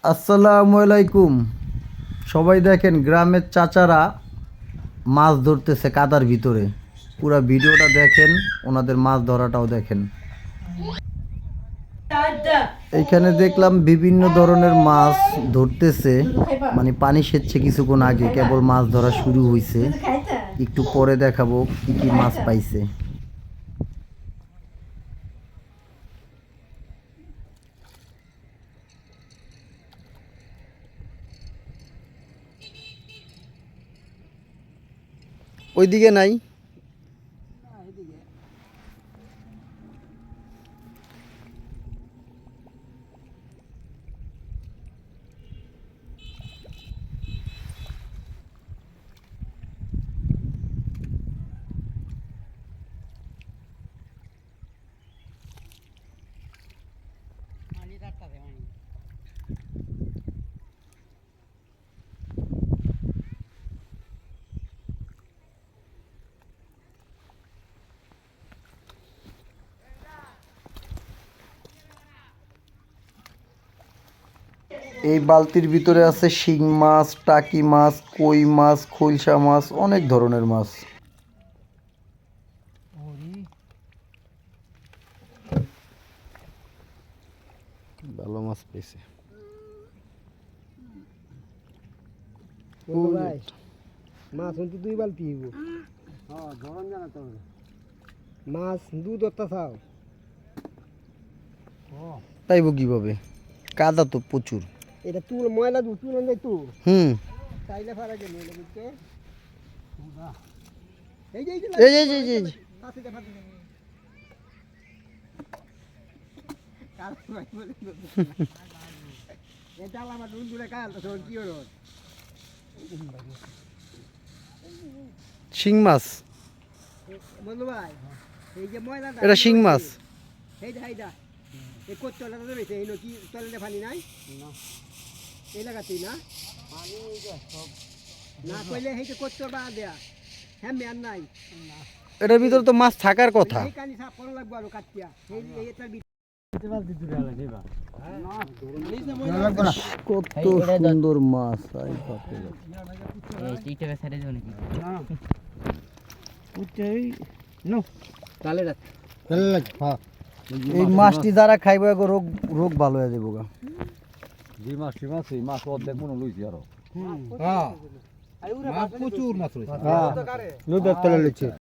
আসসালামু আলাইকুম। সবাই দেখেন গ্রামের চাচারা মাছ ধরতেছে কাদার ভিতরে। পুরা ভিডিওটা দেখেন, ওনাদের মাছ ধরাটাও দেখেন। এইখানে দেখলাম বিভিন্ন ধরনের মাছ ধরতেছে, মানে পানি সেচ্ছে কিছুক্ষণ আগে, কেবল মাছ ধরা শুরু হয়েছে। একটু পরে দেখাবো কি কি মাছ পাইছে। ওইদিকে নাই। এই বালতির ভিতরে আছে শিং মাছ, টাকি মাছ, কই মাছ, খৈলসা মাছ, অনেক ধরনের মাছ। ভালো মাছ পেয়েছে। মাছ কিন্তু 2 বালতি হইব। মাছ দুধ অত্তা চাও তাইব কিভাবে? কাদা তো প্রচুর। এটা তুল ময়লা দুধ তুলে যাই তো চাইলে ফারা গেল বুঝতে এই যে এই ফাঁসি দে কাল ভাই বলে এটা আমার দুধ দূরে কাল তো কি হলো শিং মাছ। বন্ধু ভাই এই যে ময়লা এটা শিং মাছ। এইটা এই কোট চলে রয়েছে এই কি চলে পানি নাই না এই লাগাতেই না পানি সব না কইলে হেইতে কোট চলবা দেয়া হ্যাঁ মেন নাই এটার ভিতরে তো মাছ থাকার কথা। এই কানি সাফ করা লাগবে আর কাটিয়া এই এটার কত সুন্দর মাছ। এই মাছটি যারা খাইব রোগ রোগ ভালো হয়ে যাবো গা। যে মাছ এই মাছ অর্ধেক মনে লইছি আরো। প্রচুর মাছ রয়েছে নদীর তলে লইছে।